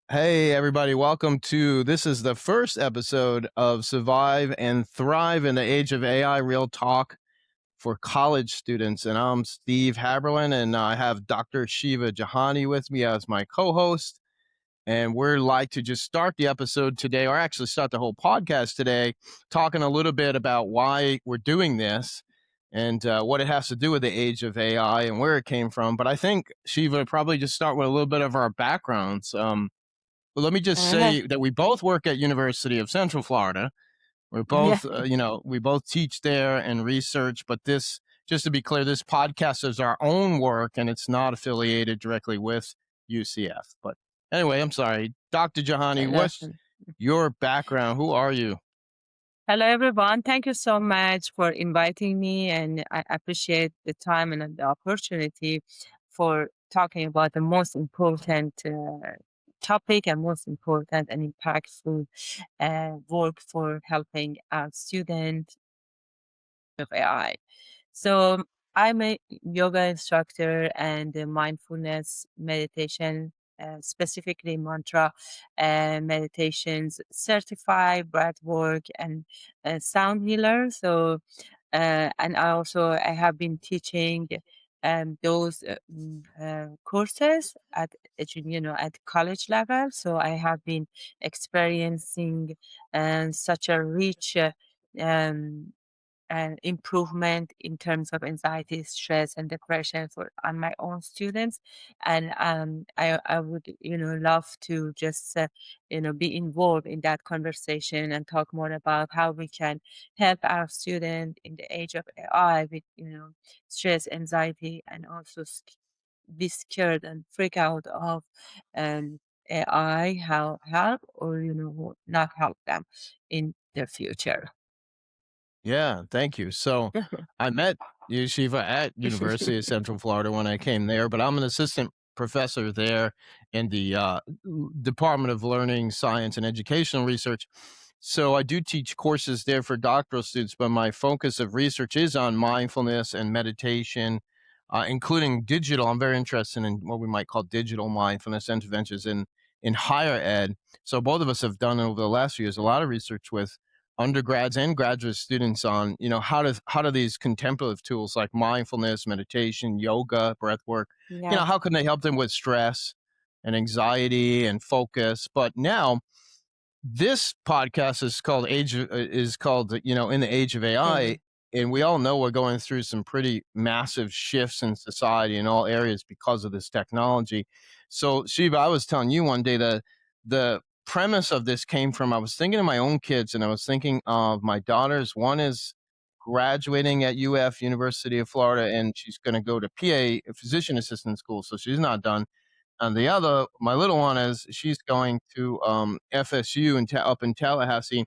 Hey, everybody, welcome to this is the first episode of Survive and Thrive in the Age of AI Real Talk for college students. And I'm Steve Haberlin, and I have Dr. Shiva Jahani with me as my co host. And we're like to just start the episode today, or actually start the whole podcast today, talking a little bit about why we're doing this and what it has to do with the age of AI and where it came from. But I think, Shiva, probably just start with a little bit of our backgrounds. Well, let me just Uh, say that we both work at University of Central Florida. We're yeah, both, we both teach there and research. But this, just to be clear, this podcast is our own work and it's not affiliated directly with UCF. But anyway, I'm sorry, Dr. Jahani. What's listen. your background? Who are you? Hello, everyone. Thank you so much for inviting me, and I appreciate the time and the opportunity for talking about the most important topic and most important and impactful work for helping our students with AI. So I'm a yoga instructor and a mindfulness meditation, specifically mantra meditations, certified breath work and sound healer. So, and I have been teaching those courses at college level. So I have been experiencing such a rich um, and improvement in terms of anxiety, stress, and depression for on my own students. And I would love to just be involved in that conversation and talk more about how we can help our student in the age of AI with stress, anxiety, and also be scared and freak out of um, AI, how help or not help them in the future. Yeah, thank you. So I met Yeshiva at University of Central Florida when I came there, but I'm an assistant professor there in the Department of Learning, Science, and Educational Research. So I do teach courses there for doctoral students, but my focus of research is on mindfulness and meditation, including digital. I'm very interested in what we might call digital mindfulness interventions in higher ed. So both of us have done over the last few years a lot of research with undergrads and graduate students on how do these contemplative tools like mindfulness, meditation, yoga, breath work, Yeah. how can they help them with stress and anxiety and focus. But now this podcast is called in the age of AI, Mhm. and we all know we're going through some pretty massive shifts in society in all areas because of this technology. So Shiva, I was telling you one day that the premise of this came from, I was thinking of my own kids and I was thinking of my daughters. One is graduating at University of Florida, and she's going to go to PA, physician assistant school, so she's not done. And the other, my little one, is she's going to FSU up in Tallahassee.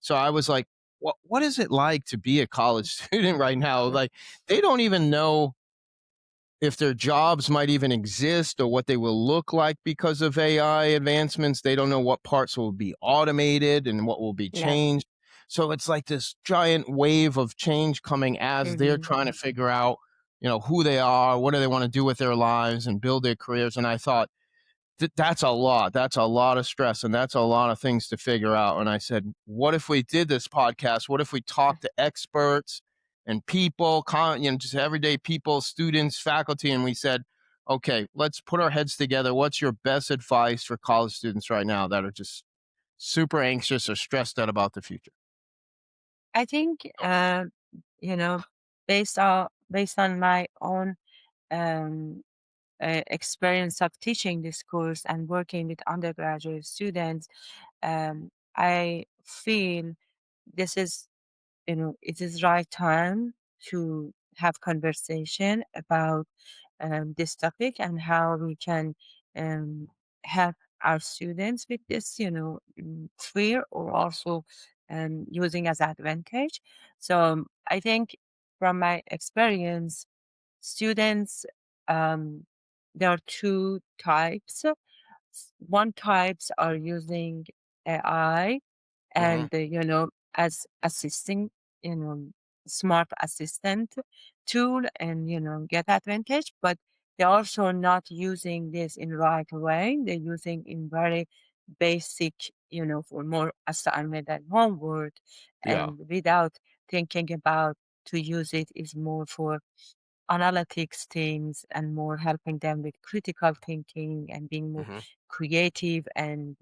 So I was like, what is it like to be a college student right now? Like, they don't even know if their jobs might even exist or what they will look like because of AI advancements. They don't know what parts will be automated and what will be Yeah. changed. So it's like this giant wave of change coming as they're Mhm. trying to figure out, who they are, what do they want to do with their lives and build their careers. And I thought, that's a lot. That's a lot of stress and that's a lot of things to figure out. And I said, what if we did this podcast? What if we talked to experts and people, just everyday people, students, faculty, and we said, okay, let's put our heads together. What's your best advice for college students right now that are just super anxious or stressed out about the future? I think you know, based on my own um, experience of teaching this course and working with undergraduate students, I feel this is it is right time to have conversation about this topic and how we can um, help our students with this, fear or also using as advantage. So I think from my experience, students, um, there are two types. One types are using AI Hmm. and as assisting you know smart assistant tool and get advantage, but they're also not using this in right way. They're using in very basic, for more assignment and homework, Yeah. and without thinking about to use it is more for analytics things and more helping them with critical thinking and being more Hmm. creative and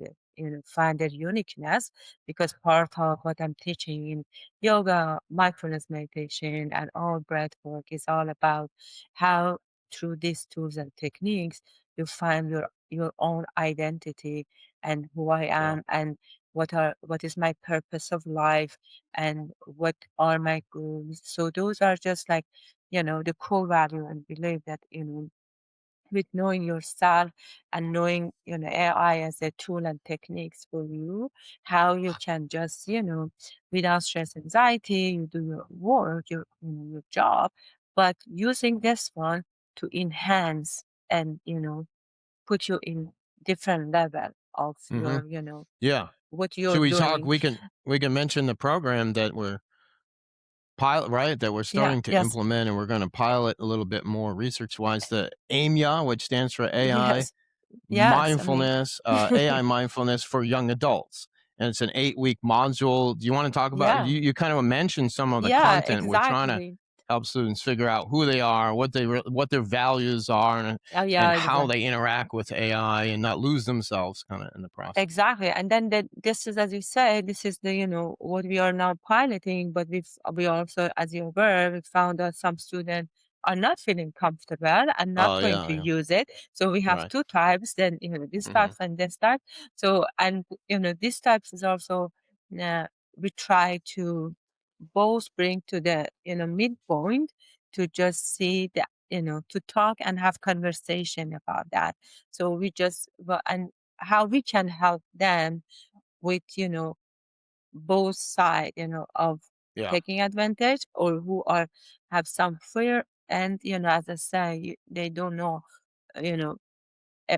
find their uniqueness, because part of what I'm teaching in yoga, mindfulness meditation, and all breath work is all about how through these tools and techniques you find your own identity and who I Yeah. am and what is my purpose of life and what are my goals. So those are just like the core value and believe that, with knowing yourself and knowing, AI as a tool and techniques for you, how you can just, without stress, anxiety, you do your work, your job, but using this one to enhance and, put you in different level of Hmm. Yeah. what you're Should we talk? doing. We can mention the program that we're pilot, right? That we're Yeah, starting to yes, implement, and we're going to pilot a little bit more research wise. The AMYA, which stands for AI yes, yes. I mean, AI mindfulness for young adults, and it's an 8-week module. Do you want to talk about? yeah, You kind of mentioned some of the yeah, content. We're trying to exactly. help students figure out who they are, what their values are, Oh, and yeah, how exactly. they interact with AI, and not lose themselves kind of in the process. Exactly. And then this is, as you say, this is what we are now piloting, but we also, as you're aware, we found that some students are not feeling comfortable and not Oh going to yeah, yeah, use it. So we have right. two types, then, this Hmm. types and this type. So, and, this types is also, uh, we try to both bring to the, midpoint to just see that, to talk and have conversation about that. So we just, well, and how we can help them with both side of Yeah, taking advantage or who are have some fear, and as I say, they don't know you know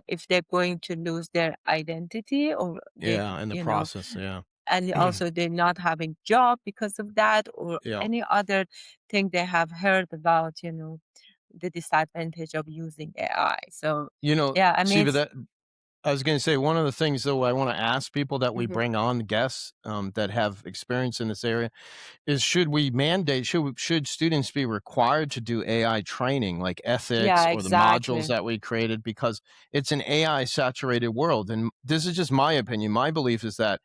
if they're going to lose their identity, or they yeah, in the process, yeah. and also they're not having job because of that, or Yeah. any other thing they have heard about the disadvantage of using AI. So yeah, I mean Siva, it's that I was gonna say, one of the things, though, I wanna ask people that we mhm. bring on, guests, that have experience in this area, is should students be required to do AI training, like ethics Yeah, or the modules exactly. that we created? Because it's an AI saturated world, and this is just my opinion. My belief is that,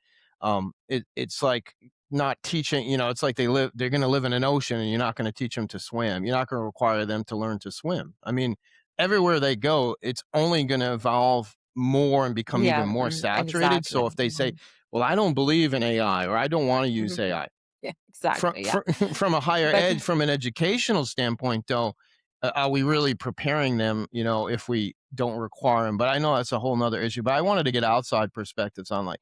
it's like not teaching, it's like they're gonna live in an ocean, and you're not gonna teach them to swim. You're not gonna require them to learn to swim. I mean, everywhere they go, it's only gonna evolve more and become even Yeah, more saturated. exactly. So if they say, Mhm. "Well, I don't believe in AI," or "I don't wanna use Mhm. AI," Yeah, from exactly, yeah. from a higher But edge, from an educational standpoint, though, are we really preparing them, if we don't require them? But I know that's a whole nother issue, but I wanted to get outside perspectives on, like,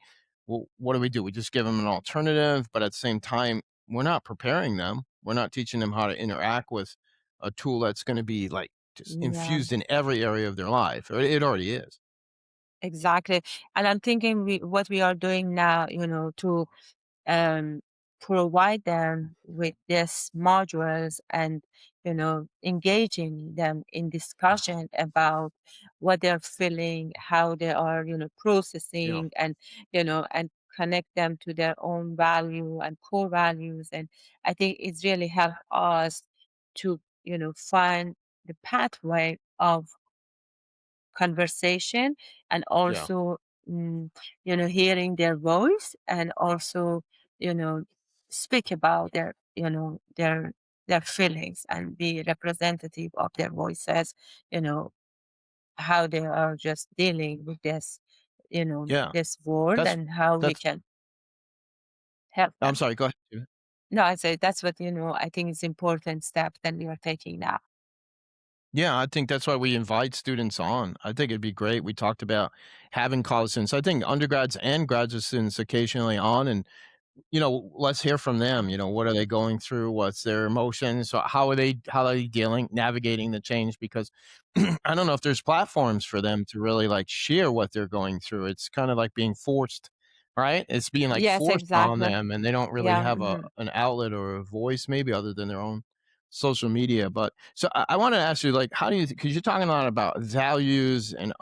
well, what do we do? We just give them an alternative, but at the same time, we're not preparing them. We're not teaching them how to interact with a tool that's gonna be, like, just yeah, infused in every area of their life, or it already is. exactly. And I'm thinking what we are doing now, to um, provide them with these modules and engaging them in discussion about what they're feeling, how they are Yeah, processing, and and connect them to their own value and core values. And I think it's really helped us to find the pathway of conversation, and yeah, also mm, hearing their voice, and also you know speak about their feelings and be representative of their voices, you know how they are just dealing with yeah. this world, That's and how we that's can help I'm them. sorry, go ahead. No, I say that's what I think is important step that we are taking now. Yeah, I think that's why we invite students on. I think it'd be great. We talked about having college students. I think undergrads and graduate students occasionally on, and let's hear from them. What are they going through? What's their emotions? So how are they dealing, navigating the change? Because I don't know if there's platforms for them to really like share what they're going through. It's kind of like being forced, right? It's being like Yes, forced on exactly. them, and they don't really Yeah. have an outlet or a voice, maybe other than their own. social media. But so I want to ask you, like, how do you? Because you're talking a lot about values and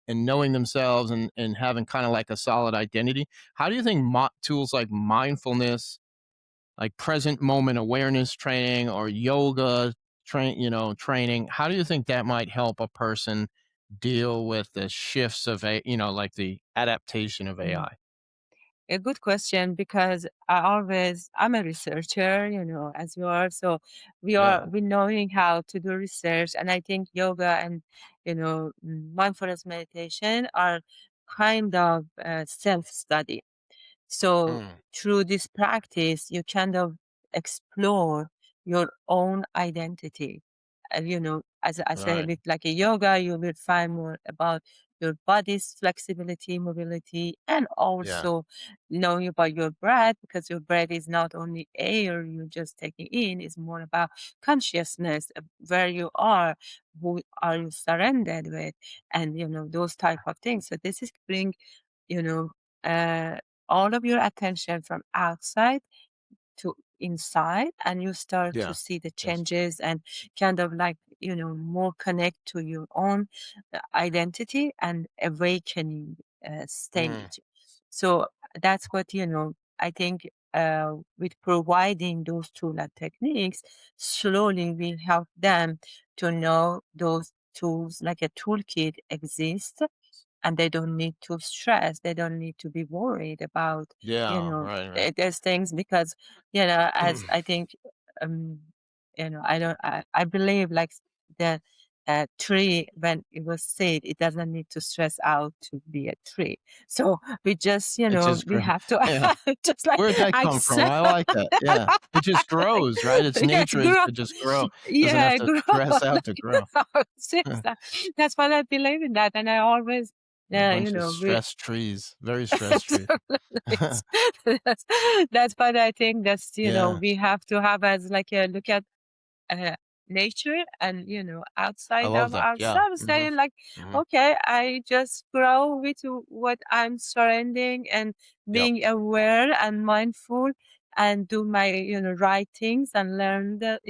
knowing themselves and having kind of like a solid identity. How do you think tools like mindfulness, like present moment awareness training or yoga training, how do you think that might help a person deal with the shifts of like the adaptation of Mhm. AI? A good question because I'm a researcher, as you are. So Yeah. we knowing how to do research, and I think yoga and mindfulness meditation are kind of self-study. So Mm, through this practice, you kind of explore your own identity. And as I said, right. with like a yoga, you will find more about your body's flexibility, mobility, and Yeah. also knowing about your breath, because your breath is not only air you're just taking in, it's more about consciousness, where you are, who are you surrendered with, and those type of things. So this is bring you know, uh, all of your attention from outside to inside, and you start to Yeah. see the Yes. changes and kind of like, more connect to your own identity and awakening Mm, stage. So that's what, I think with providing those tools and techniques, slowly we help them to know those tools like a toolkit exists, and they don't need to stress. They don't need to be worried about, yeah. Right. Right. there's things because, as I think, um, I believe like the tree, when it was said, it doesn't need to stress out to be a tree. So we just, It just we grows. have to Yeah. just like Where'd that come from? accept. I like that. Yeah. It just grows, right? Its Yes, nature is grow. to just grow. Doesn't have Yeah, to grow. stress out to Like, grow. A seriously. That's what I believe in that, and I always, bunch of we stressed trees. Very stressed trees. It's that's that's what I think that's, Yeah. we have to have as like a look at uh, nature and, I outside love of that. Yeah. ourselves, Mhm. saying like, Mhm. okay, I just grow with what I'm surrounding and Yep. being aware and mindful and do my, right things and learn the,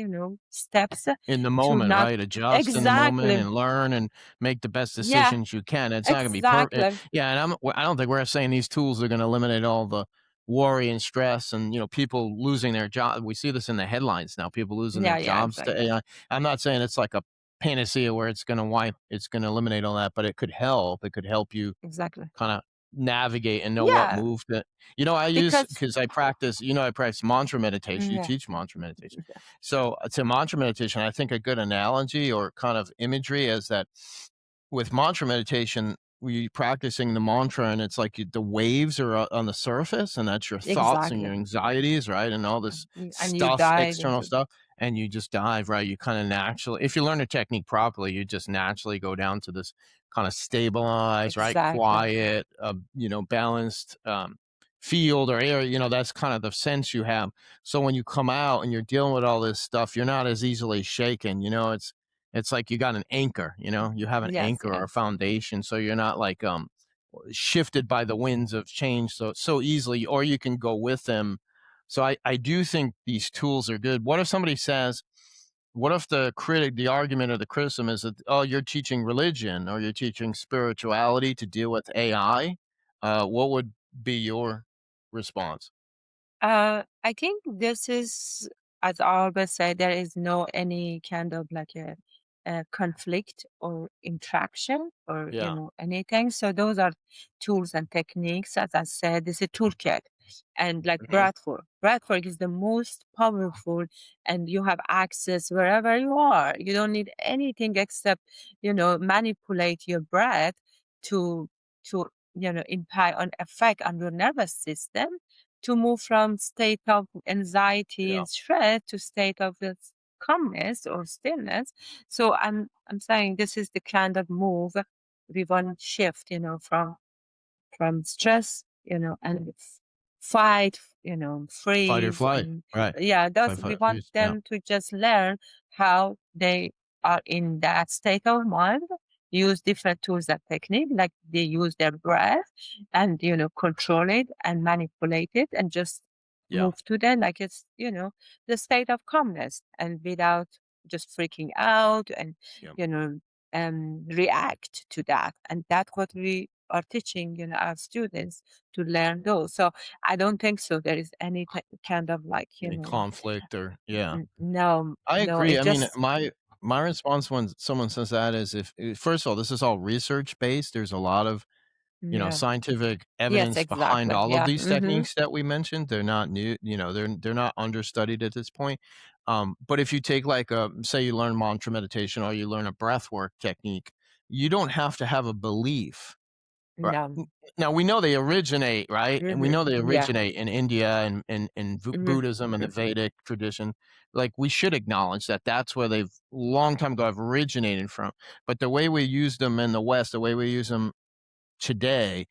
steps In the to moment, not right? Adjust in the moment exactly. and learn and make the best Yeah, decisions you can. It's not gonna be perfect. exactly. Yeah, and I don't think we're saying these tools are gonna eliminate all the worry and stress and, people losing their job. We see this in the headlines now, people losing their Yeah, yeah, jobs to exactly. AI. I'm not saying it's like a panacea where it's gonna eliminate all that, but it could help. It could help you Exactly. kinda navigate and know what Yeah, move to I use because because I practice mantra meditation. You yeah. teach mantra meditation. So, to mantra meditation, I think a good analogy or kind of imagery is that with mantra meditation, we practicing the mantra, and it's like the waves are on the surface, and that's your thoughts and your Exactly. anxieties, right? And all this And you stuff, dive external into stuff, and you just dive, right? You kind of naturally, if you learn a technique properly, you just naturally go down to this kind of stabilized, right? exactly. Quiet, balanced field or area. That's kind of the sense you have. So when you come out and you're dealing with all this stuff, you're not as easily shaken. It's like you got an anchor, you have an Yes, anchor or a yes, foundation, so you're not like shifted by the winds of change so easily, or you can go with them. So I do think these tools are good. What if somebody says, what if the argument or the criticism is that, oh, you're teaching religion or you're teaching spirituality to deal with AI? What would be your response? I think this is, as I always say, there is no any kind of like a conflict or interaction or Yeah. anything. So those are tools and techniques. As I said, this is a toolkit, and like Mhm. breath work. Breath work is the most powerful, and you have access wherever you are. You don't need anything except manipulate your breath to impact on effect on your nervous system to move from state of anxiety Yeah. and stress to state of this calmness or stillness. So I'm saying this is the kind of move we want to shift, from stress, and fight, Fight or freeze, flight. and Right. yeah, those Fight, we flight, want freeze. Yeah. them to just learn how they are in that state of mind, use different tools and technique, like they use their breath and control it and manipulate it and just Yeah. move to the like it's the state of calmness and without just freaking out and Yeah. you know react to that. And that's what we are teaching our students to learn those. So I don't think so there is any kind of like Any conflict or yeah. no, I no, agree. it I mean, just my response when someone says that is if first of all, this is all research based. There's a lot of, yeah, scientific yes, evidence behind exactly, all of yeah, these techniques that we mentioned. They're not new, they're not understudied at this point. But if you take like say you learn mantra meditation or you learn a breath work technique, you don't have to have a belief. Right. no, Now we know they originate, right? And we know they yeah, originate in India and mhm, Buddhism and the Vedic tradition. Like we should acknowledge that that's where they've long time ago have originated from. But the way we use them in the West, the way we use them today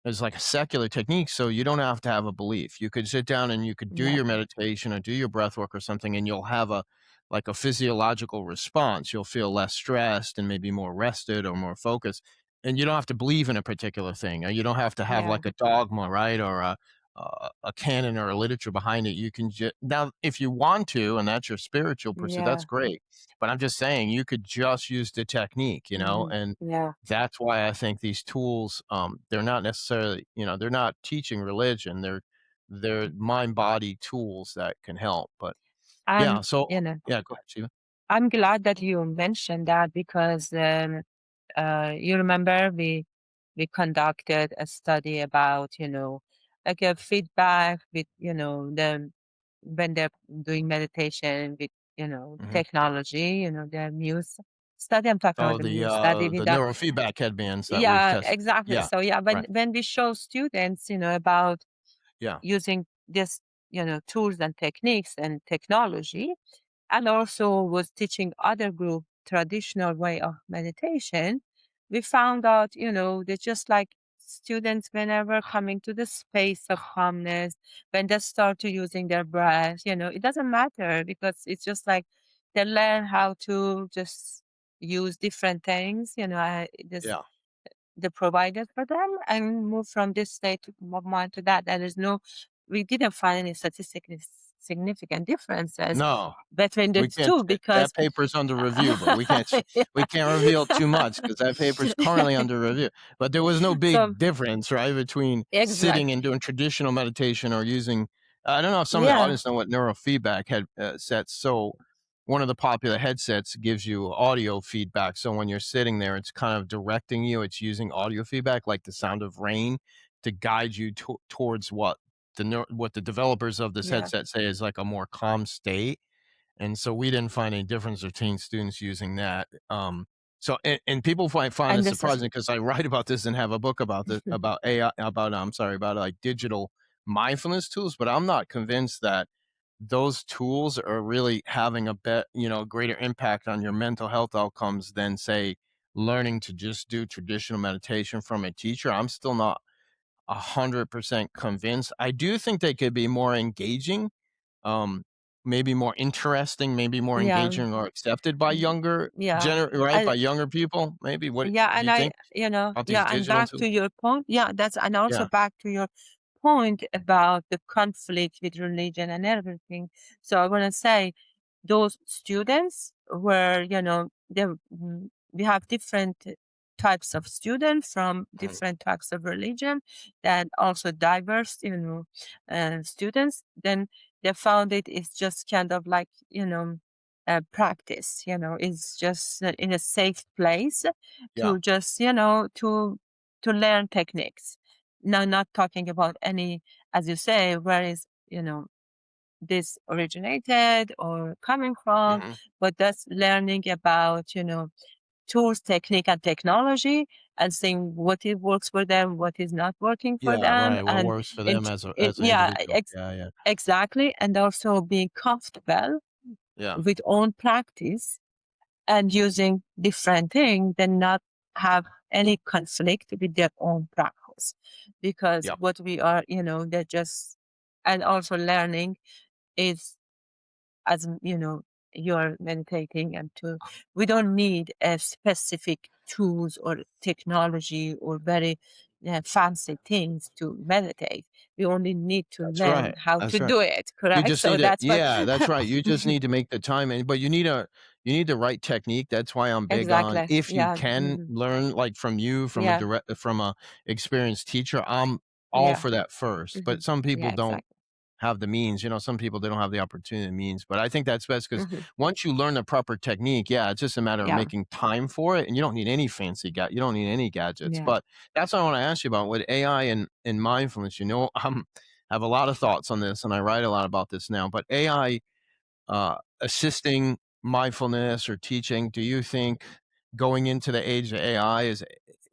is like a secular technique, so you don't have to have a belief. You could sit down and you could do no, your meditation or do your breath work or something, and you'll have a like a physiological response. You'll feel less stressed and maybe more rested or more focused. And you don't have to believe in a particular thing, or you don't have to have yeah, like a dogma, right? Or a canon or a literature behind it. You can just now, if you want to, and that's your spiritual pursuit, that's yeah, great. But I'm just saying, you could just use the technique, and yeah. that's why I think these tools, they're not necessarily, they're not teaching religion. They're mind body tools that can help. But yeah, And so yeah, go ahead, Shiva. I'm glad that you mentioned that because you remember we conducted a study about like a feedback with the when they're doing meditation with Hmm. technology, their muse study. I'm talking about Oh, the muse study with the the neurofeedback headbands that we've yeah, tested. exactly. Yeah, So yeah, right. when we show students about Yeah. using this tools and techniques and technology, and also was teaching other group traditional way of meditation, we found out they just like students whenever coming to the space of calmness, when they start to using their breath, it doesn't matter because it's just like they learn how to just use different things, this Yeah. the provided for them and move from this state of mind to that. There is no, we didn't find any statistically significant differences No. between the We can't two that because paper's under review, but we can't reveal too much because that paper's currently under review. But there was no so big difference, right, between exact sitting and doing traditional meditation or using I don't know if some of the yeah, audience know what neurofeedback sets. So one of the popular headsets gives you audio feedback. So when you're sitting there, it's kind of directing you. It's using audio feedback, like the sound of rain, to guide you towards what the developers of this yeah, headset say is like a more calm state. And so we didn't find any difference between students using that. So and people find and it this is surprising because I write about this and have a book about this about AI about I'm sorry about like digital mindfulness tools, but I'm not convinced that those tools are really having greater impact on your mental health outcomes than say learning to just do traditional meditation from a teacher. I'm still not 100% convinced. I do think they could be more engaging, um, maybe more interesting, maybe more yeah, engaging or accepted by younger yeah. right, I by younger people, maybe. What Yeah, do and you think about these yeah, and digital back tools? to your point, yeah, that's and also Yeah, back to your point about the conflict with religion and everything. So I want to say those students were, we have different types of students from mhm, different types of religion that also diverse, students. Then they found it's just kind of like, practice, it's just in a safe place yeah, to just, to learn techniques. Now, not talking about any, as you say, where is, this originated or coming from, mhm, but that's learning about, tools, technique, and technology, and seeing what it works for them, what is not working for yeah, them, right, what and works for them as an yeah, individual. Yeah, yeah, exactly, and also being comfortable yeah, with own practice and using different things, then not have any conflict with their own practice, because yeah, what we are, they're just, and also learning is as you're meditating and to we don't need a specific tools or technology or very fancy things to meditate. We only need to That's learn right, how to that's right. do it, You correct? just So need to that's what yeah, that's right, you just need to make the time and but you need the right technique, that's why I'm big on exactly. if you Yeah. can Mhm. learn, like, from you, Yeah. from a experienced teacher, I'm all Yeah. for that first, but Mhm. some people Yeah, don't exactly. have the means, some people, they don't have the opportunity and means, but I think that's best because Mhm. once you learn the proper technique, yeah, it's just a matter of Yeah. making time for it, and you don't need any you don't need any gadgets, Yeah. but that's what I wanna ask you about with AI and mindfulness, have a lot of thoughts on this, and I write a lot about this now, but AI, assisting mindfulness or teaching, do you think going into the age of AI,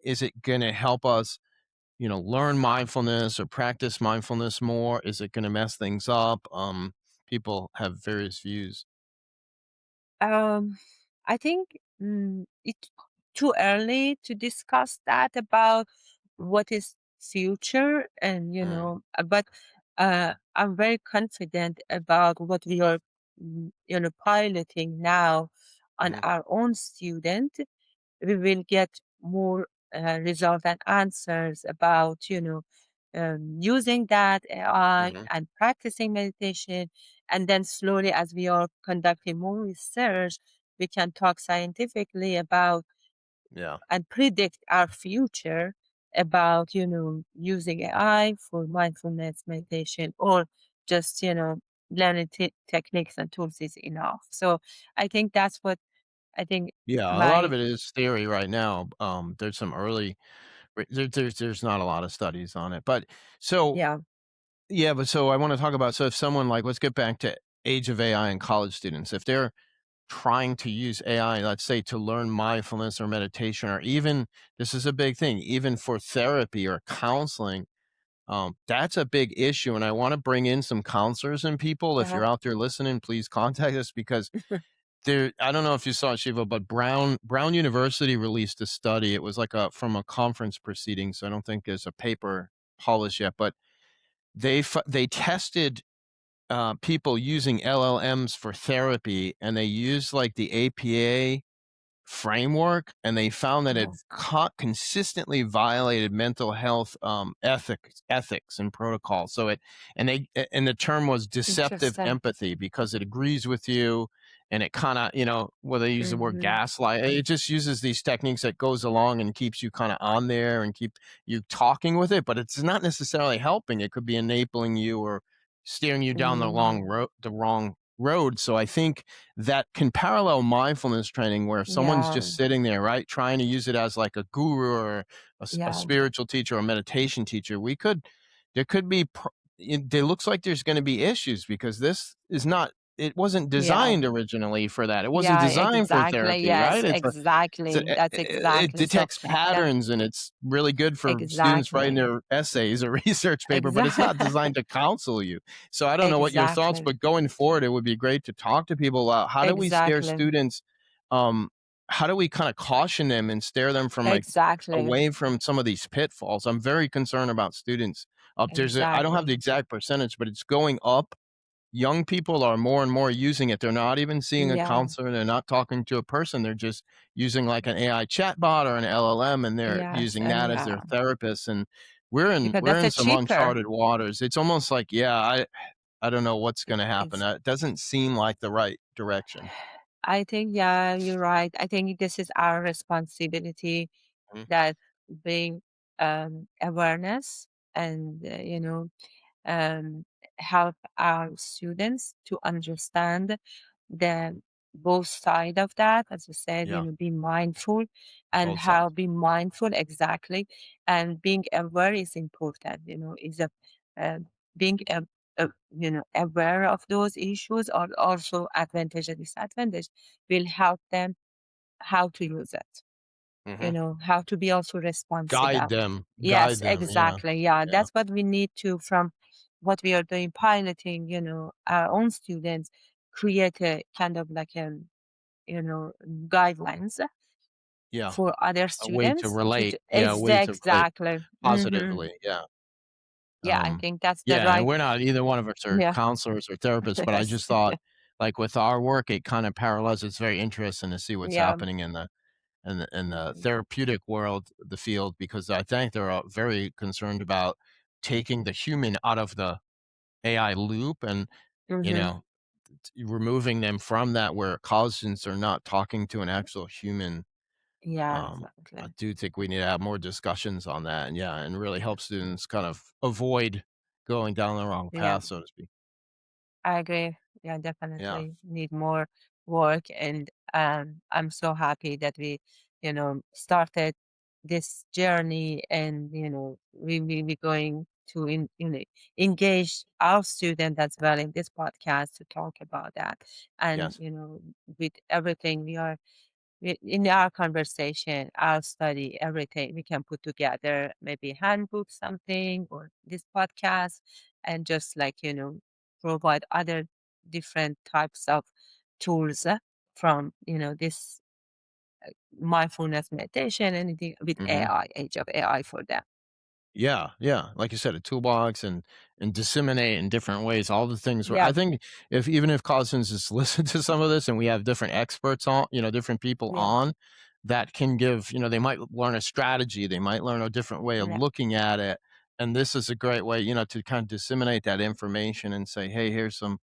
is it gonna help us, learn mindfulness or practice mindfulness more? Is it gonna mess things up? People have various views. Um, I think it's too early to discuss that about what is future, and Mm, but I'm very confident about what we are, piloting now on mhm, our own student. We will get more result and answers about using that AI mhm, and practicing meditation, and then slowly, as we are conducting more research, we can talk scientifically about yeah. and predict our future about using AI for mindfulness meditation, or just learning techniques and tools is enough. So I think that's what I think Yeah, a lot of my it is theory right now. There's some early there's not a lot of studies on it, but so yeah. yeah, but so I wanna talk about so if someone like let's get back to age of AI and college students. If they're trying to use AI, let's say, to learn mindfulness or meditation, or even this is a big thing, even for therapy or counseling, that's a big issue. And I want to bring in some counselors and people. If Uh-huh. you're out there listening, please contact us because there, I don't know if you saw it, Shiva, but Brown University released a study. It was like from a conference proceeding. So I don't think there's a paper published yet, but they tested people using LLMs for therapy, and they used like the APA framework, and they found that it Yes. consistently violated mental health ethics and protocols. So and the term was deceptive Interesting. empathy because it agrees with you, and it kind of where they use the word Mhm. gaslight. It just uses these techniques that goes along and keeps you kind of on there and keep you talking with it, but it's not necessarily helping. It could be enabling you or steering you down Mm. the wrong road. So I think that can parallel mindfulness training where if someone's Yeah. just sitting there, right, trying to use it as like a guru or a Yeah. spiritual teacher or a meditation teacher, there could be, it looks like there's going to be issues because this is not, it wasn't Yeah. designed originally for that. It wasn't Yeah, designed for exactly. therapy, right? Yes, exactly. That's It exactly. So detects that patterns and it's really good for students writing exactly. their essays or research paper, but it's not Exactly. designed to counsel you. So I don't know what your thoughts, Exactly. but going forward, it would be great to talk to people about how do we steer Exactly. students, um, how do we kind of caution them and steer them from like Exactly. away from some of these pitfalls? I'm very concerned about students up I don't have the Exactly. exact percentage, but it's going up. Young people are more and more using it. They're not even seeing a Yeah. counselor. They're not talking to a person. They're just using like an AI chatbot or an LLM, and they're Yes. using And that as yeah, their therapist. And because we're that's in a some cheaper. uncharted waters. It's almost like, yeah, I don't know what's going to happen. It's It doesn't seem like the right direction. I think, yeah, you're right. I think this is our responsibility, Mhm. that bring awareness, and um, help our students to understand the both side of that. As you said, Yeah, be mindful, and both how sides. be mindful exactly, and being aware is important. Is a uh, being aware of those issues are also advantage and disadvantage, will help them how to use it, Hmm. how to be also responsible. Guide Yes, them. Yeah, exactly. Yeah, yeah, that's what we need to from what we are doing piloting, our own students, create a kind of like you know, guidelines yeah. for other A way to students to relate. Yeah, a way to relate exactly. Hmm. positively. Yeah. Yeah, I think that's the Yeah, and right. we're not either one of us are Yeah. counselors or therapists, but I Yes. just thought, like, with our work, it kind of parallels. It's very interesting to see what's Yeah. happening in the and the Mhm. therapeutic world, the field, because I think they're very concerned about taking the human out of the AI loop and, you Mhm. know, removing them from that where cousins are not talking to an actual human. Yeah, I exactly. do think we need to have more discussions on that, and yeah, and really help students kind of avoid going down the wrong Yeah. path, so to speak. I agree. Yeah, Yeah. definitely need more work, and I'm so happy that we, started this journey, and we will be going to engage our student as well in this podcast to talk about that, and Yes. with everything in our conversation, our study, everything, we can put together maybe handbook something or this podcast and just like, provide other different types of tools from, this mindfulness meditation, anything with Mhm. AI, age of AI for them. Yeah, yeah, like you said, a toolbox and disseminate in different ways, all the things where Yeah, I think if even if cousins just listen to some of this and we have different experts on, different people yeah, on that can give, they might learn a strategy, they might learn a different way of yeah. looking at it. And this is a great way, to kind of disseminate that information and say, hey, here's some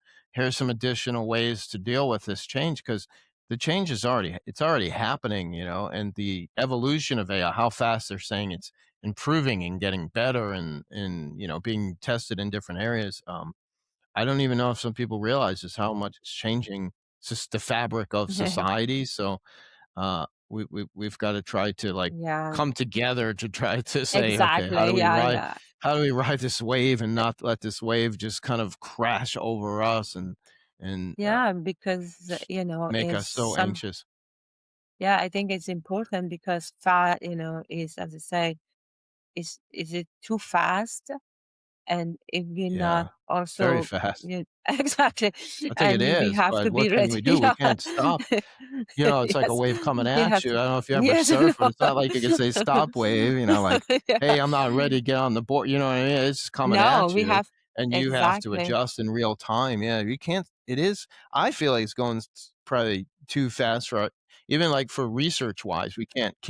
additional ways to deal with this change because the change is already happening, and the evolution of AI, how fast they're saying it's improving and getting better and being tested in different areas. I don't even know if some people realize just how much it's changing just the fabric of society. So we've got to try to like Yeah, come together to try to say, okay, exactly. Yeah, yeah. how do we ride this wave and not let this wave just kind of crash over us and Yeah, because, make is us so anxious. yeah, I think it's important because fat, is, as I say, is it too fast? And if we're not Yeah, very also, fast. exactly, I think it and we is, have but to be what can ready. we do? We Yeah. can't stop. It's like a Yes, wave coming we at have you. to. I don't know if you ever Yes. surf, but it's not like you can say, "Stop wave," like, "Hey, Yeah. I'm not ready to get on the board," you know what I mean? It's coming No, at we you, have and you have to exactly. adjust in real time. Yeah, you can't it is I feel like it's going probably too fast for even, like, for research-wise,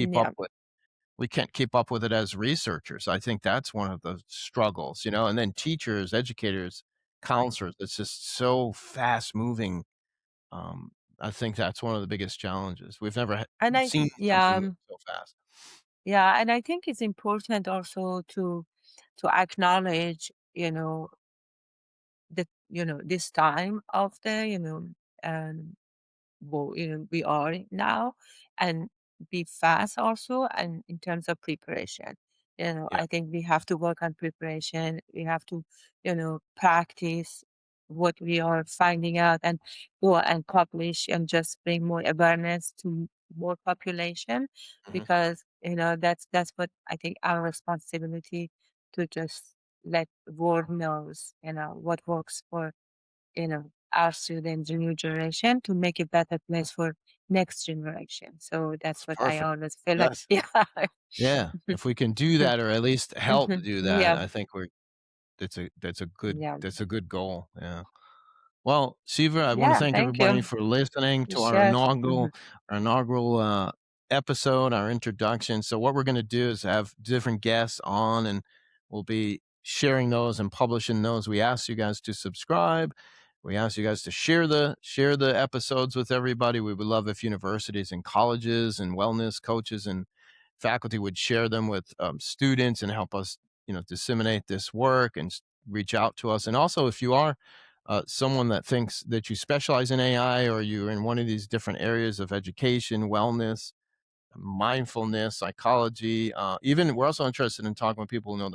Yeah, we can't keep up with it as researchers. I think that's one of the struggles, and then teachers, educators, counselors, it's just so fast moving. um, I think that's one of the biggest challenges. We've never and I seen something yeah, move so fast. yeah, and I think it's important also to acknowledge, this time of the, um we are now, and be fast also, and in terms of preparation, Yeah. I think we have to work on preparation. We have to, practice what we are finding out, and go and publish and just bring more awareness to more population, Mhm. because that's what I think our responsibility, to just let world knows what works for our students, the new generation, to make a better place for next generation. So that's what I Perfect. always feel like. Yes. Yeah. Yeah. If we can do that or at least help Mhm. do that, Yeah. I think Yeah. that's a good goal. Yeah. Well, Siva, I want to Yeah. thank Thank everybody you. for listening to our Sure. inaugural Mhm. our inaugural episode, our introduction. So what we're going to do is have different guests on, and we'll be sharing those and publishing those. We ask you guys to subscribe. We ask you guys to share the episodes with everybody. We would love if universities and colleges and wellness coaches and faculty would share them with students and help us, disseminate this work and reach out to us. And also, if you are someone that thinks that you specialize in AI or you're in one of these different areas of education, wellness, mindfulness, psychology, even we're also interested in talking with people who know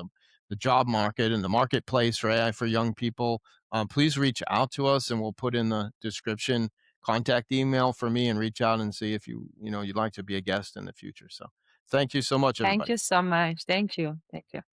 the job market and the marketplace for AI for young people. Please reach out to us and we'll put in the description contact email for me and reach out and see if you'd like to be a guest in the future. So thank you so much, Thank everybody. you so much. Thank you. Thank you.